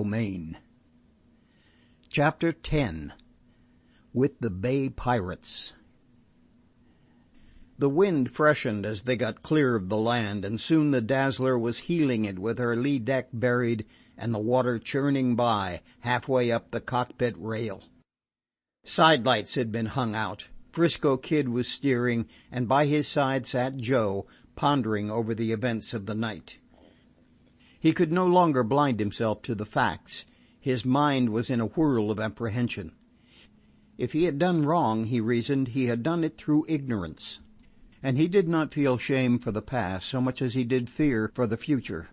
domain. Chapter 10. With the Bay Pirates. The wind freshened as they got clear of the land, and soon the Dazzler was heeling it with her lee deck buried and the water churning by halfway up the cockpit rail. Sidelights had been hung out. Frisco Kid was steering, and by his side sat Joe, pondering over the events of the night. He could no longer blind himself to the facts. His mind was in a whirl of apprehension. If he had done wrong, he reasoned, he had done it through ignorance. And he did not feel shame for the past so much as he did fear for the future.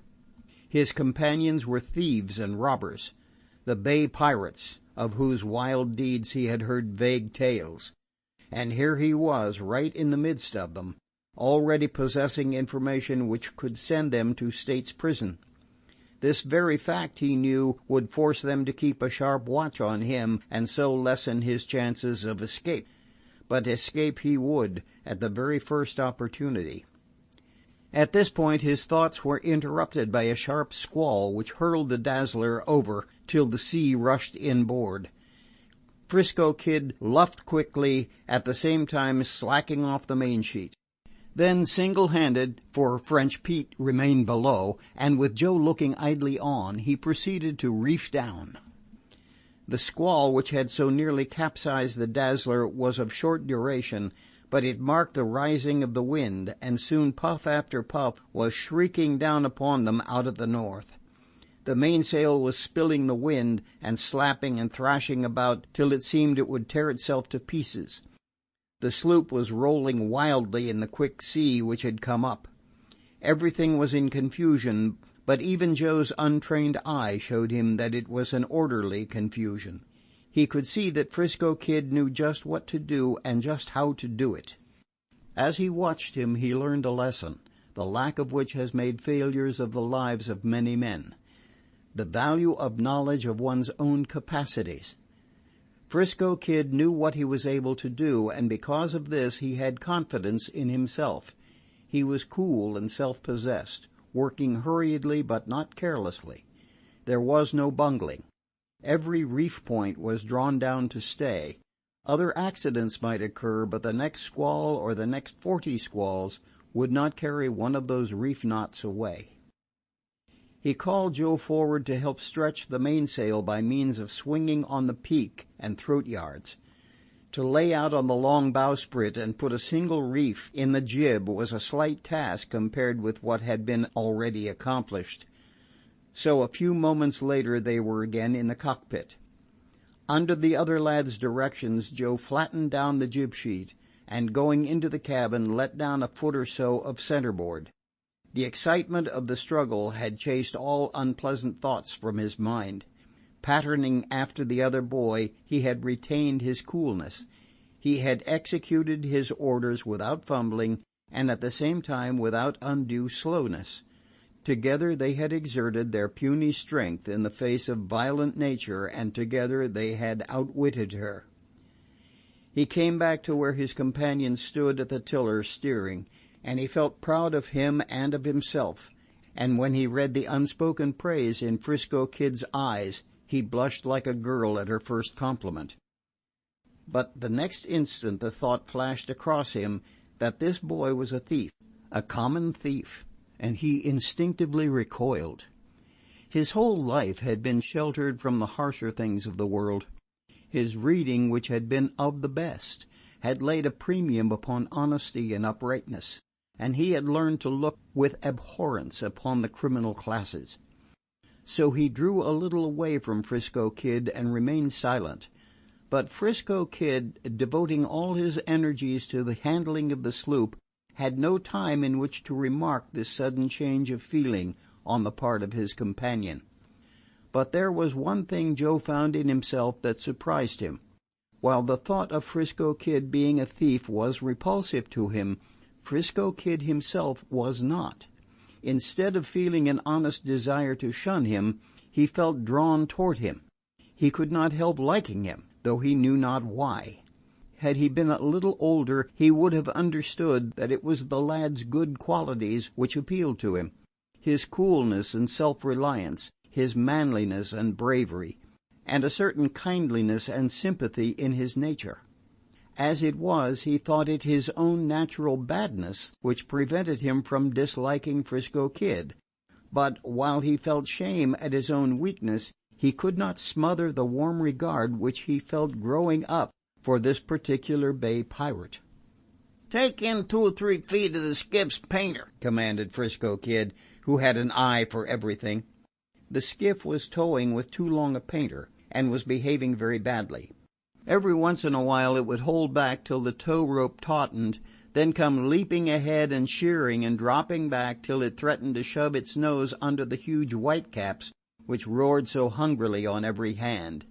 His companions were thieves and robbers, the Bay Pirates, of whose wild deeds he had heard vague tales. And here he was, right in the midst of them, already possessing information which could send them to state's prison. This very fact, he knew, would force them to keep a sharp watch on him, and so lessen his chances of escape. But escape he would, at the very first opportunity. At this point his thoughts were interrupted by a sharp squall which hurled the Dazzler over till the sea rushed inboard. Frisco Kid luffed quickly, at the same time slacking off the mainsheet. Then, single-handed, for French Pete remained below, and with Joe looking idly on, he proceeded to reef down. The squall which had so nearly capsized the Dazzler was of short duration, but it marked the rising of the wind, and soon puff after puff was shrieking down upon them out of the north. The mainsail was spilling the wind, and slapping and thrashing about till it seemed it would tear itself to pieces. The sloop was rolling wildly in the quick sea which had come up. Everything was in confusion, but even Joe's untrained eye showed him that it was an orderly confusion. He could see that Frisco Kid knew just what to do and just how to do it. As he watched him he learned a lesson, the lack of which has made failures of the lives of many men. The value of knowledge of one's own capacities. Frisco Kid knew what he was able to do, and because of this he had confidence in himself. He was cool and self-possessed, working hurriedly but not carelessly. There was no bungling. Every reef point was drawn down to stay. Other accidents might occur, but the next squall or the next 40 squalls would not carry one of those reef knots away. He called Joe forward to help stretch the mainsail by means of swinging on the peak and throat yards. To lay out on the long bowsprit and put a single reef in the jib was a slight task compared with what had been already accomplished. So a few moments later they were again in the cockpit. Under the other lad's directions, Joe flattened down the jib sheet, and going into the cabin let down a foot or so of centerboard. The excitement of the struggle had chased all unpleasant thoughts from his mind. Patterning after the other boy, he had retained his coolness. He had executed his orders without fumbling, and at the same time without undue slowness. Together they had exerted their puny strength in the face of violent nature, and together they had outwitted her. He came back to where his companion stood at the tiller steering, and he felt proud of him and of himself, and when he read the unspoken praise in Frisco Kid's eyes, he blushed like a girl at her first compliment. But the next instant the thought flashed across him that this boy was a thief, a common thief, and he instinctively recoiled. His whole life had been sheltered from the harsher things of the world. His reading, which had been of the best, had laid a premium upon honesty and uprightness, and he had learned to look with abhorrence upon the criminal classes. So he drew a little away from Frisco Kid and remained silent. But Frisco Kid, devoting all his energies to the handling of the sloop, had no time in which to remark this sudden change of feeling on the part of his companion. But there was one thing Joe found in himself that surprised him. While the thought of Frisco Kid being a thief was repulsive to him, Frisco Kid himself was not. Instead of feeling an honest desire to shun him, he felt drawn toward him. He could not help liking him, though he knew not why. Had he been a little older, he would have understood that it was the lad's good qualities which appealed to him. His coolness and self-reliance, his manliness and bravery, and a certain kindliness and sympathy in his nature. As it was, he thought it his own natural badness which prevented him from disliking 'Frisco Kid, but while he felt shame at his own weakness, he could not smother the warm regard which he felt growing up for this particular bay pirate. "Take in 2 or 3 feet of the skiff's painter," commanded 'Frisco Kid, who had an eye for everything. The skiff was towing with too long a painter, and was behaving very badly. Every once in a while it would hold back till the tow rope tautened, then come leaping ahead and sheering and dropping back till it threatened to shove its nose under the huge whitecaps which roared so hungrily on every hand.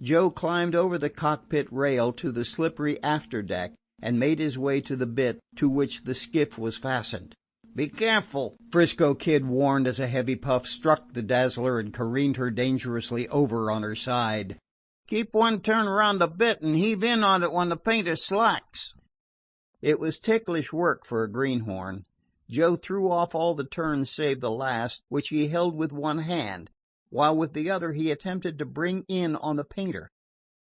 Joe climbed over the cockpit rail to the slippery afterdeck and made his way to the bitt to which the skiff was fastened. "Be careful," 'Frisco Kid warned as a heavy puff struck the Dazzler and careened her dangerously over on her side. "Keep one turn around the bitt and heave in on it when the painter slacks." It was ticklish work for a greenhorn. Joe threw off all the turns save the last, which he held with one hand, while with the other he attempted to bring in on the painter.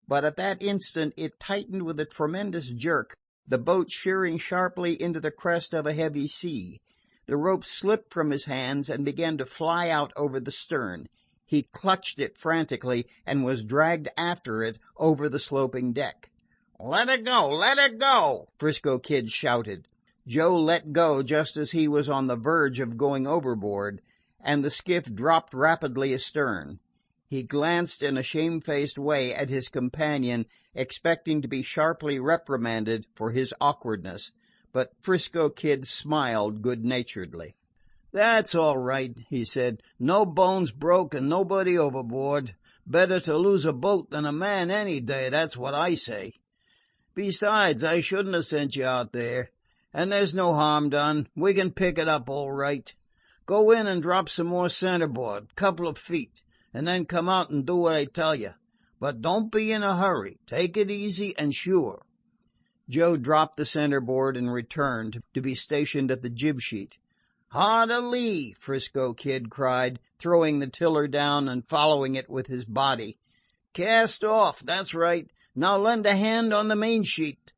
But at that instant it tightened with a tremendous jerk, the boat sheering sharply into the crest of a heavy sea. The rope slipped from his hands and began to fly out over the stern. He clutched it frantically and was dragged after it over the sloping deck. "Let her go! Let her go!" 'Frisco Kid shouted. Joe let go just as he was on the verge of going overboard, and the skiff dropped rapidly astern. He glanced in a shamefaced way at his companion, expecting to be sharply reprimanded for his awkwardness, but 'Frisco Kid smiled good-naturedly. "That's all right," he said. "No bones broke and nobody overboard. Better to lose a boat than a man any day, that's what I say. Besides, I shouldn't have sent you out there. And there's no harm done. We can pick it up all right. Go in and drop some more centerboard, couple of feet, and then come out and do what I tell you. But don't be in a hurry. Take it easy and sure." Joe dropped the centerboard and returned, to be stationed at the jib sheet. "Hard a lee!" 'Frisco Kid cried, throwing the tiller down and following it with his body. "Cast off, that's right. Now lend a hand on the main sheet."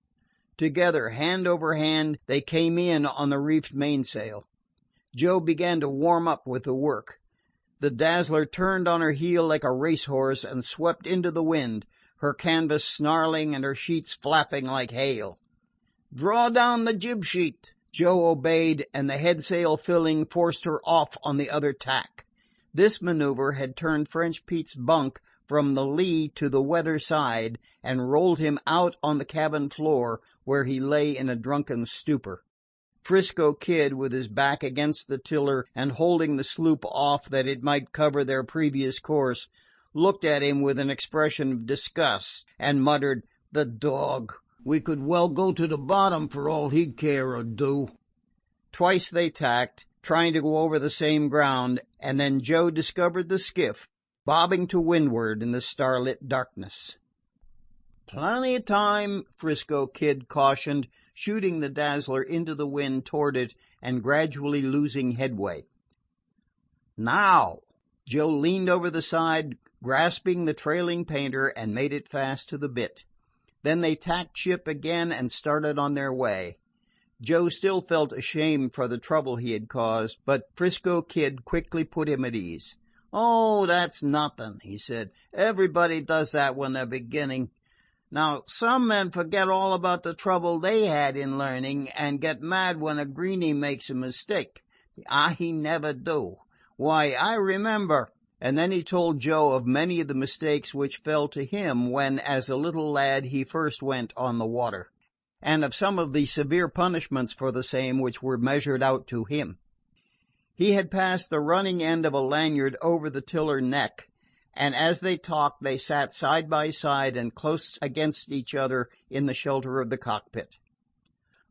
Together, hand over hand, they came in on the reefed mainsail. Joe began to warm up with the work. The Dazzler turned on her heel like a racehorse and swept into the wind, her canvas snarling and her sheets flapping like hail. "Draw down the jib sheet." Joe obeyed, and the headsail filling forced her off on the other tack. This maneuver had turned French Pete's bunk from the lee to the weather side and rolled him out on the cabin floor, where he lay in a drunken stupor. 'Frisco Kid, with his back against the tiller and holding the sloop off that it might cover their previous course, looked at him with an expression of disgust and muttered, "The dog! We could well go to the bottom for all he'd care or do." Twice they tacked, trying to go over the same ground, and then Joe discovered the skiff, bobbing to windward in the starlit darkness. "Plenty of time," 'Frisco Kid cautioned, shooting the Dazzler into the wind toward it and gradually losing headway. "Now!" Joe leaned over the side, grasping the trailing painter, and made it fast to the bitt. Then they tacked ship again and started on their way. Joe still felt ashamed for the trouble he had caused, but 'Frisco Kid quickly put him at ease. "Oh, that's nothing," he said. "Everybody does that when they're beginning. Now, some men forget all about the trouble they had in learning and get mad when a greenie makes a mistake. I never do. Why, I remember." And then he told Joe of many of the mistakes which fell to him when, as a little lad, he first went on the water, and of some of the severe punishments for the same which were measured out to him. He had passed the running end of a lanyard over the tiller neck, and as they talked they sat side by side and close against each other in the shelter of the cockpit.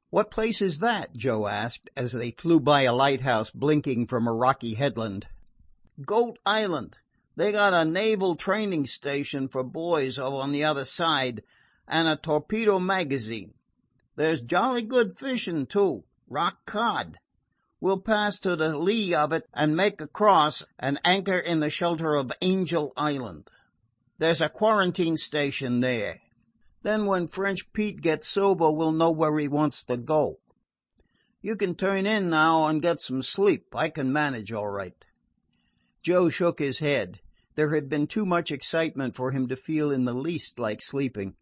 "What place is that?" Joe asked, as they flew by a lighthouse blinking from a rocky headland. "Goat Island. They got a naval training station for boys over on the other side, and a torpedo magazine. There's jolly good fishing, too. Rock cod. We'll pass to the lee of it and make across and anchor in the shelter of Angel Island. There's a quarantine station there. Then when French Pete gets sober we'll know where he wants to go. You can turn in now and get some sleep. I can manage all right." Joe shook his head. There had been too much excitement for him to feel in the least like sleeping.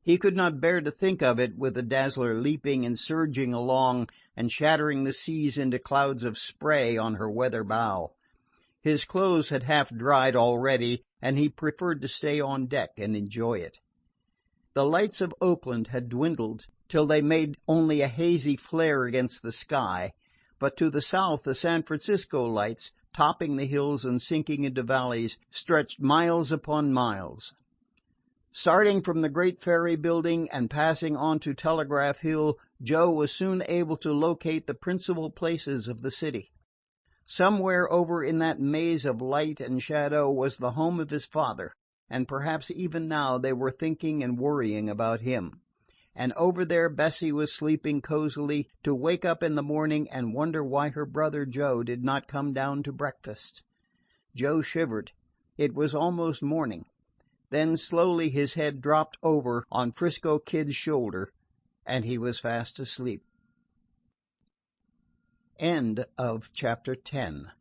He could not bear to think of it with the Dazzler leaping and surging along and shattering the seas into clouds of spray on her weather bow. His clothes had half dried already, and he preferred to stay on deck and enjoy it. The lights of Oakland had dwindled till they made only a hazy flare against the sky, but to the south the San Francisco lights, topping the hills and sinking into valleys, stretched miles upon miles. Starting from the great ferry building and passing on to Telegraph Hill, Joe was soon able to locate the principal places of the city. Somewhere over in that maze of light and shadow was the home of his father, and perhaps even now they were thinking and worrying about him. And over there Bessie was sleeping cozily, to wake up in the morning and wonder why her brother Joe did not come down to breakfast. Joe shivered. It was almost morning. Then slowly his head dropped over on 'Frisco Kid's shoulder, and he was fast asleep. End of chapter 10.